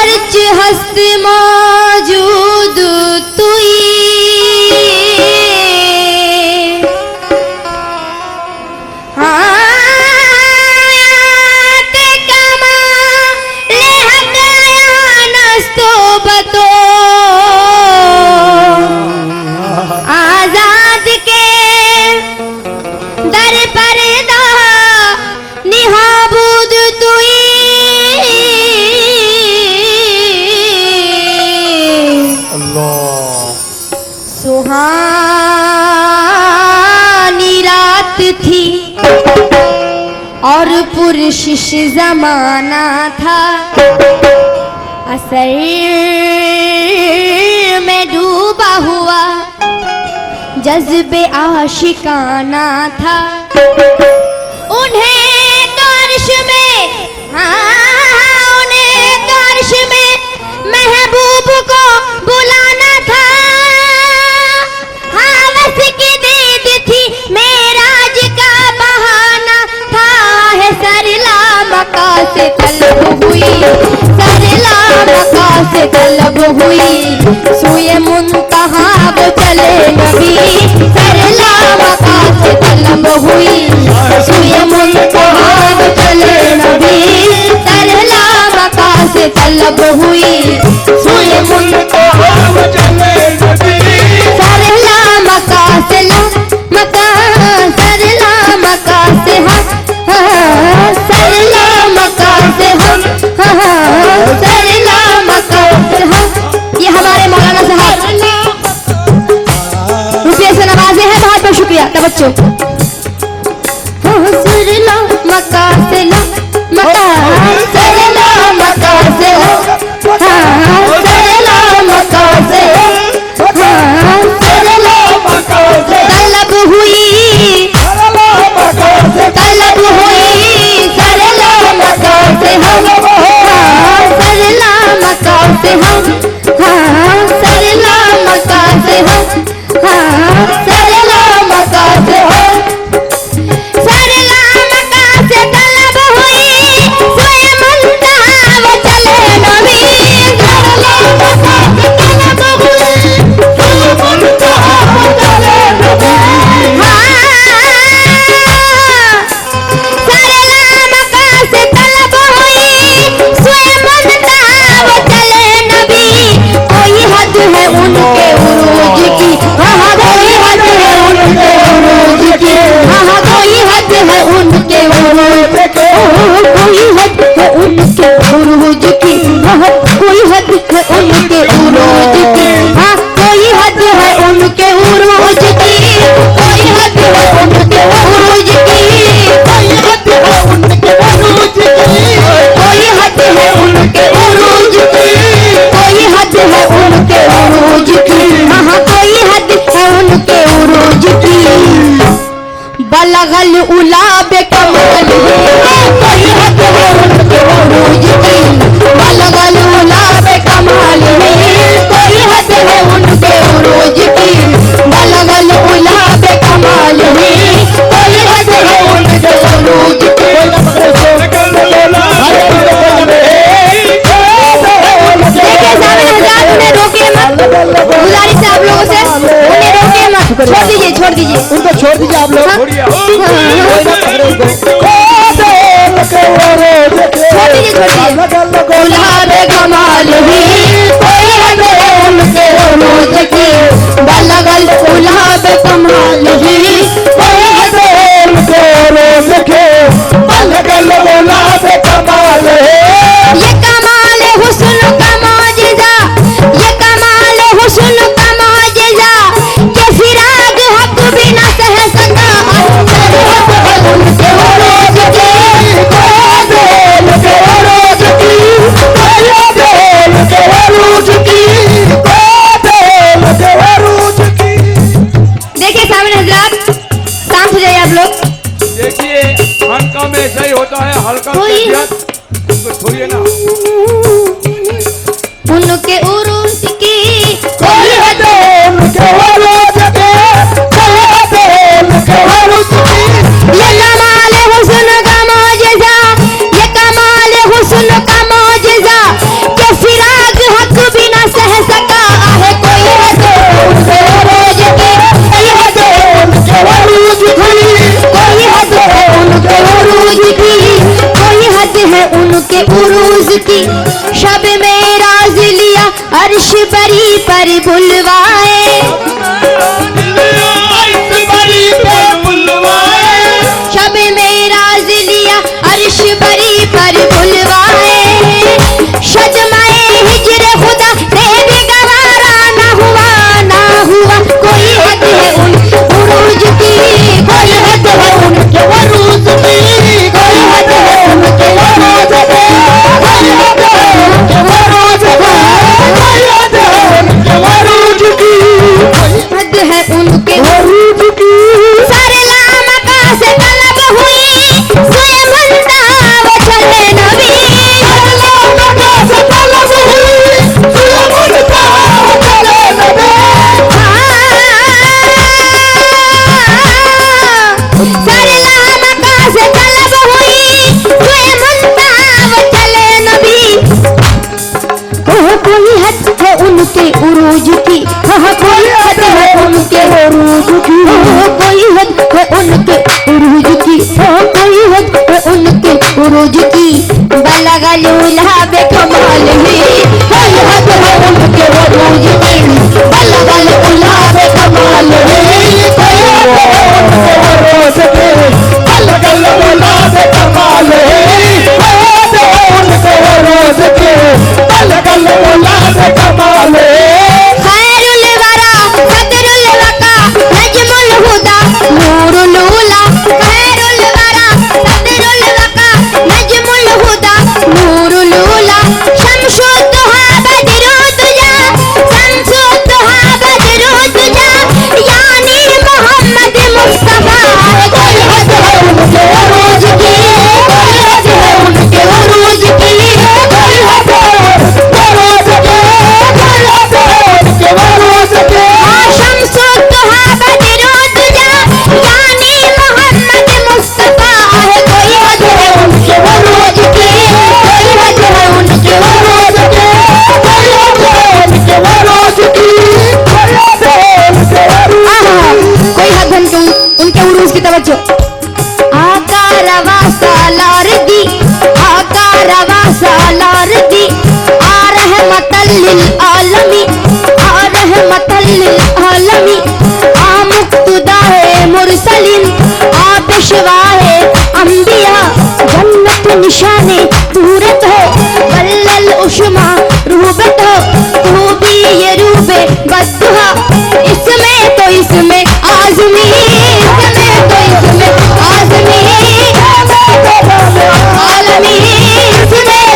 हर्च हस्त मौजूद तुई आजाद के दर पर निहाबूद तुई अल्लाह। सुहानी रात थी और पुरशिश जमाना था, असर में डूबा हुआ जज्बे आशिकाना था। उन्हें कारश में उन्हें कारश में महबूब को बुलाना था। हावस की दीद थी मेराज का बहाना था। है सरला मका से तलब हुई, सरला मका से तलब हुई, सुए मुंतहा वो चले नबी। सरला मका से तलब हुई, सुए मुंतहा वो चले नबी। सरला मका से तलब हुई, सुए मुंतहा वो चले नबी। सरला मका से मका, सरला मका से हम, सरला मका से हम, सरला मका से हम। ये हमारे मौलाना साहब रुपये से नवाजे हैं, बहुत बहुत शुक्रिया तवज्जो। सरला मका से मका, सरला मका से सरला मका से सरला मका से तलब हुई, तलब हुई सरला मका से हम, सरला मका से हम, सरला मका से हम, सरला मका से हम। सरला मका से तलब हुई, सुए मुंतहा वो चले नबी। सरला मका से तलब हुई, सुए मुंतहा वो चले नबी। सरला मका से तलब हुई, सुए मुंतहा वो चले नबी। कोई हद है उनके उरूज की, हाँ कोई हद है उनके उरूज की, हाँ कोई हद है उनके उरूज की, कोई हद है उनके उरूज की, हाँ कोई हद है उनके उरूज की, हाँ कोई हद है उनके उरूज की, कोई हद है उनके उरूज की, कोई हद है उनके उरूज की, कोई हद है उनके उरूज की, कोई हद है उनके उरूज की, हाँ कोई हद है उनके उरूज की। बलगल उला बेकमाल कोई हद है उनके उरूज की, बलगल उला बेकमाल कोई हद है उनके उरूज की, बलगल उला बेकमाल कोई हद है उनके उरूज की। उन्हें रोके मत, गुजारिश है आप लोगों से, उन्हें रोके मत, छोड़ दीजिए छोड़ दीजिए उनको, छोड़ दीजिए आप लोग। छोड़ दीजिए गुलाब कमाल ही कोई हद है उनके उरूज की, बलगल गुलाब कमाल ही कोई हद है उनके उरूज की, बलगल गुलाब कमाल है। ये कमाल हुस्न का मौजिज़ा, ये कमाल हुस्न का मौजिज़ा, के फिराग हक भी न सह सका। उनके उरूज की, उनके उरूज की, उनके उरूज की, उनके उरूज की। देखिए सामने हजरात, शांत हो जाइए आप लोग। देखिए हल्का में ऐसा ही होता है, हल्का उसको छोड़िए ना। उनके उरूज की कोई हद है उनके उरूज की, कोई हद है उनके उरूज की। ये कमाल हुस्न का मौजिज़ा, ये कमाल हुस्न का मौजिज़ा, के फिराग की शब में राज लिया अर्श बरी पर बुलवाए शब में राज लिया अर्श बरी पर बुलवाए शजमाए हिजर खुदा से भी गवारा ना हुआ कोई हद है उन उरूज की कोई हद है उनके उरूज की कोई हद है उनके उरूज की कोई हद है उनके उरूज की हद है उनके उरूज की सारे लामका से तलब हुई सोए बंदा वो चले नबी सारे लामका से तलब हुई सोए बंदा वो चले नबी सारे लामका से तलब हुई सोए बंदा वो चले नबी कोई हद है उनके उरूज की कोई हद है उनके उरूज की कोई हद है उनके उरूज की कोई हद है उनके उरूज की बलगलूल्हा बेकमाल ही कोई हद है उनके उरूज की बलगलूल्हा बेकमाल ही कोई हद है उनके उरूज की बलगलूल्हा बेकमाल ही कोई हद है उनके उरूज की बलगलूल्हा बेकमाल ही खैरुल वरा सदरुल वका नजमुल हुदा नूरुल उला खैरुल वरा सदरुल वका नजमुल हुदा नूरुल उला शमशु दुहा बदरु तुजा शमशु दुहा बदरु तुजा यानी मोहम्मद मुस्तफा कोई हद है उनके उरूज की कोई हद है उनके उरूज की कोई हद है उनके उरूज की कोई हद है उनके उरूज की शमशु दुहा बदरु तुजा यानी मोहम्मद मुस्तफा कोई हद है उनके उरूज की कोई हद है उनके उरूज की कोई हद है उनके उरूज की कोई हद है उनके उनके उरूज की तवज्जो आका रवा सालार दी आका रवा सालार दी आ रहमतल लिल आलमी आ रहमतल लिल आलमी आ मुक्तदा है मुरसलिन आ पेशवा है अंबिया जन्नत निशाने पूरत हो बल्लल उशमा रूबत हो तू भी ये रूबे बद्दुहा इसमें तो इसमें आजमी इसमें तो इसमें आजमी आलमी इसमें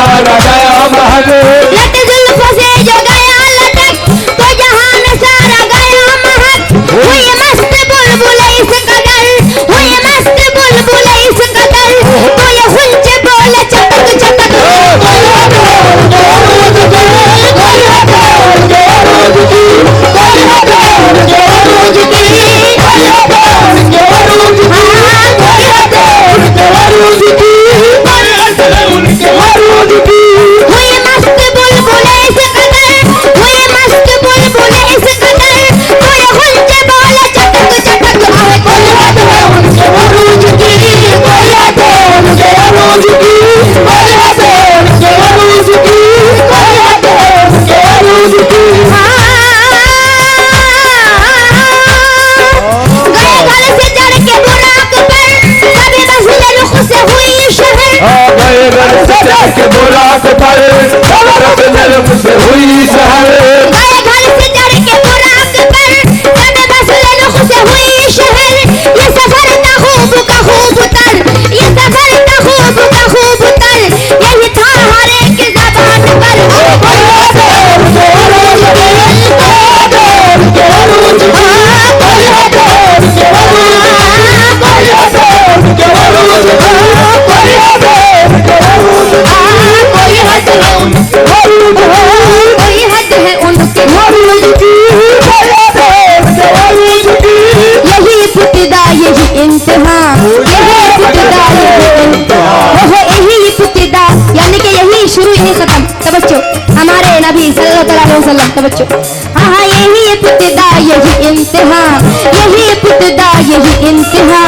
सारा गया महल लट जुल्फों से जो गया लटक तो जहान सारा गया महक हुई मस्त बुलबुल इस कदर हुई मस्त बुलबुल इस कदर तो ये हुंचे बोले चटक चटक हुई मस्त बुलबुल इस कदर हुई मस्त बुलबुल इस कदर तो ये हुंचे बोले चटक चटक आए कोई बात है उनके अरूज की कोई बात है उनके अरूज की कोई बात है उनके अरूज की कोई बात है उनके अरूज की गए घर से चढ़ के बुराक पर कभी मसले रुख से हुई शहर गए घर से चढ़ के बुराक पर से हुई शहर गए घर से चढ़ के बुराक पर कभी मसले रुख से हुई शहर ये सफर था खूब का खूब तर ये सफर था खूब का खूब तर यही था हर एक ज़बान पर कोई बात है उनके अरूज की कोई बात है उनके अरूज की कोई बात है उनके अरूज की कोई बात है उनके अरूज की कोई बात है उनके अरूज की कोई हद है उनके अरूज कोई हद है उनके अरूज की कोई बात है उनके अरूज की यही इब्तिदा यही इंतहा यही इब्तिदा यही इंतहा ओहो यही इब्तिदा यानी कि यही शुरू यही खत्म तवज्जो हमारे नबी सल्लल्लाहु अलैहि वसल्लम तवज्जो हाँ यही इब्तिदा यही इंतहा यही इब्तिदा यही इंतहा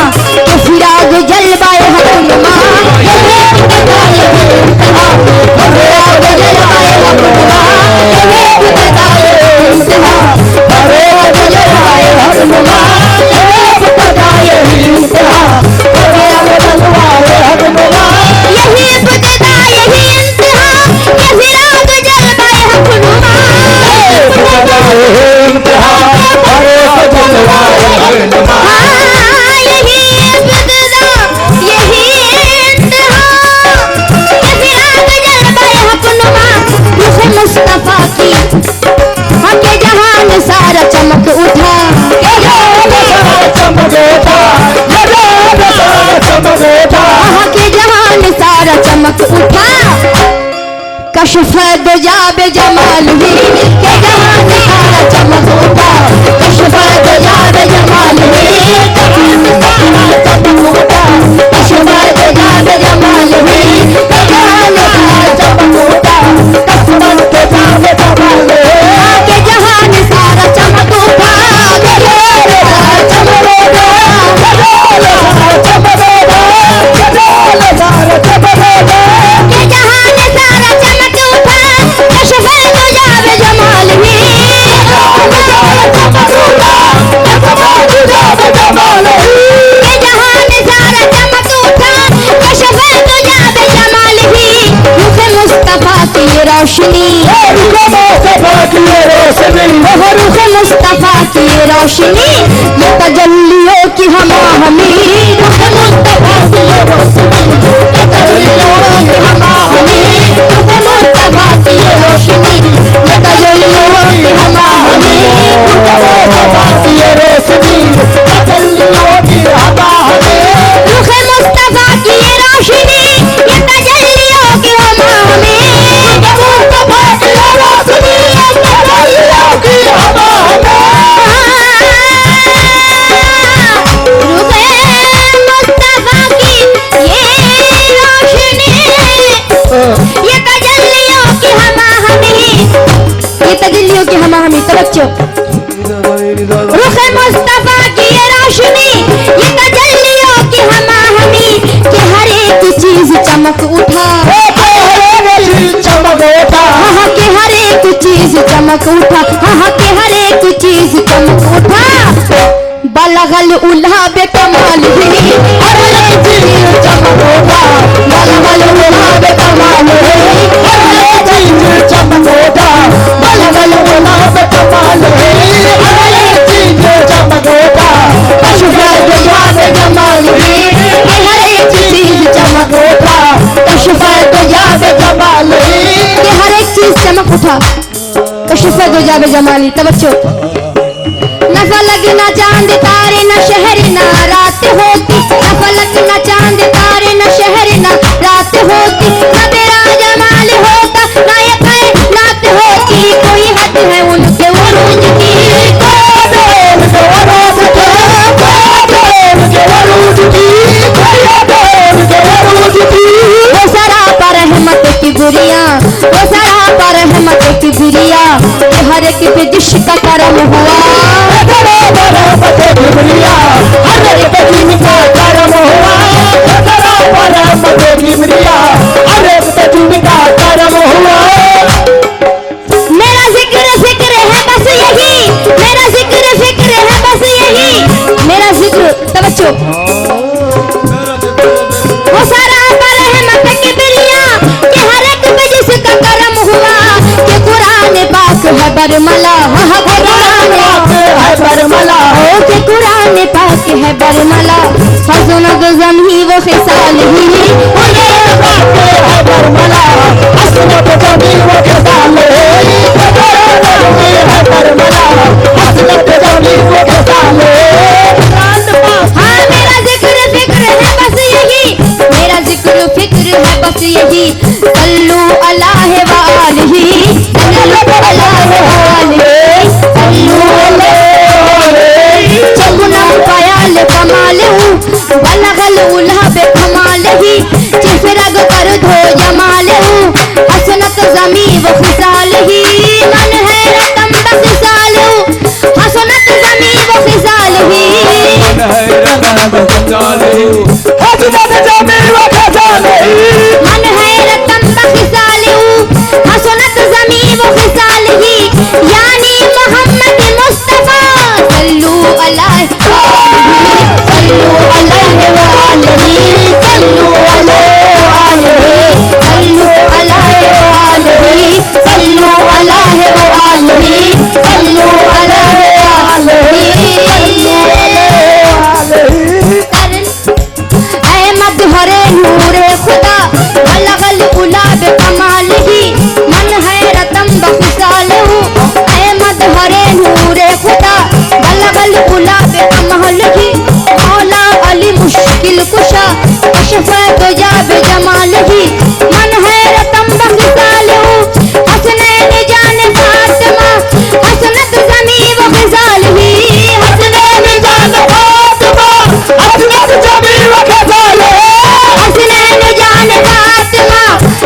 के फिराग जलवाए हकुमा यही इब्तिदा यही इंतहा फिराग जलवाए हकुमा यही इब्तिदा यही इंतहा फिराग जलवाए हकुमा यही इब्तिदा यही इंतहा फिराग जलवाए हकुमा यही इब्तिदा यही इंतहा के फिराग जलवाए हकुमा इंतहा अरे जलवाए हकुमा यही इब्तिदा यही इंतहा के फिराग जलवाए हकुमा रुख मुस्तफा की हके जहान सारा चमक उठा हके जहान सारा चमक उठा कशफ दजाब जमाल ही के जहान सारा चमक उठा कशफ दजाब जमाल ही कशफ दजाब जमाल ही के जहान सारा चमक उठा के जहान सारा चमक उठा के जहान सारा चमक उठा कशफ दजाब जमाल ही के जहान सारा चमक उठा कशफ दजाब जमाल ही रुख मुस्तफा की रोशनी रुख मुस्तफा की रोशनी ये तजल्लियों की हमाहमी रुख मुस्तफा की रोशनी ये तजल्लियों की हमाहमी रुख मुस्तफा की रोशनी ये तजल्लियों की हमाहमी रुख मुस्तफा की रोशनी तजल्लियों की हमाहमी रुख मुस्तफा की रोशनी ये तजल्लियों की हमाहमी रुख मुस्तफा की रोशनी ये तजल्लियों की हमाहमी तवज्जो रुख मुस्तफा की ये रोशनी ये तजल्लियों की हमाहमी कि हर एक चीज चमक उठा हाँ कि हर एक चीज चमक उठा हाँ कि हर एक चीज चमक उठा बलगल उल्हा बेकमाल ही हर एक चीज चमक उठा बलगल उल्हा बेकमाल ही हर एक चीज चमक उठा बलगल उल्हा बेकमाल ही हर एक चीज चमक उठा कशफ दजाब जमाल ही हर एक चीज चमक उठा कशफ दजाब जमाल दो जाबे जमाली। तवज्जो। न फलक न चांद तारे न शहर न रात होती, न फलक न चांद तारे न शहर न रात होती, न तेरा जमाल होता न ये कायनात होती। कोई हद है उनके उरूज की, वो सरापा रहमत की गुड़िया, वो सरापा रहमत की गुड़िया, ये हर एक पे जिसका करम हुआ। मेरा जिक्र फिक्र है बस यही, मेरा जिक्र फिक्र है बस यही, मेरा जिक्र। तवज्जो। वो सारा पर रहमत की बिरिया, कि हर एक पे जिसका करम हुआ। कि कुरान पाक है बरमला, कुरान है बरमला, कि कुरान पाक है बरमला। हसनत ज़मी वो खिसाल ही, वो ये पाक है बरमला, हसनत ज़मी वो खिसाल ही, है बरमला, हसनत ज़मी वो खिसाल ही। हाँ मेरा जिक्र फिक्र है बस यही, मेरा जिक्र फिक्र है बस यही। सल्लू अलैहि व आलिही, सल्लू अलैहि व आलिही, सल्लू अलैहि। चगुना पायल कमालहू, बलगल उल्हा बे कमालही, चिफरग कर धो जमालहू, हसनत ज़मी व खिसालही। मन है रतम बखिसालहू, हसनत ज़मी व खिसालही। मन है रतन बखिसालहू, हसनत ज़मी व खिसालही। मन है रतन बखिसालहू, हसनत ज़मी व खिसालही। यानी मोहम्मद मुस्तफा सल्लू अलैहि व आलिही, सल्लू अलैहि व आलिही, सल्लू अलैहि व आलिही, सल्लू अलैहि व आलिही, सल्लू अलैहि व आलिही, सल्लू अलैहि व आलिही। अहमद हरे नूरे खुदा, बलगल उला बे कमालही। मन है रतम बखिसालहू, अहमद हरे नूरे खुदा, बलगल उला बे कमालही। मौला अली मुश्किल कुशा, कशफ तुजा बे जमालही। मन है रतम बखिसालहू, हसनैन जान फातिमा, हसनत ज़मी व खिसालही, हसनैन जान फातिमा, हसनत ज़मी व खिसालही, हसनैन जान फातिमा,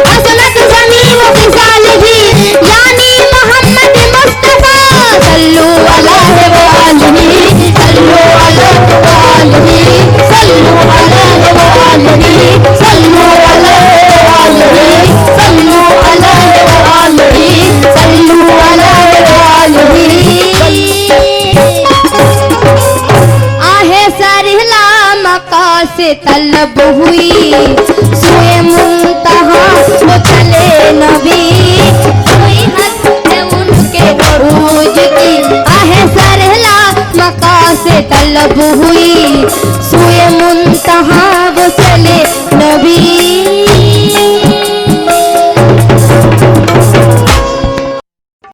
हसनत ज़मी व खिसालही। यानी मोहम्मद मुस्तफा सल्लू अलैहि व आलिही, सल्लू अलैहि व आलिही, सल्लू अलैहि व आलिही, सल्लू अलैहि व आलिही, सल्लू अलैहि व आलिही, सल्लू अलैहि व आलिही। आहे सरहला मका से तलब हुई, सुए मुंतहा वो चले नबी। कोई हद है उनके उरूज की, आहे सरहला मका से तलब हुई, सुए मुंतहा वो चले नबी।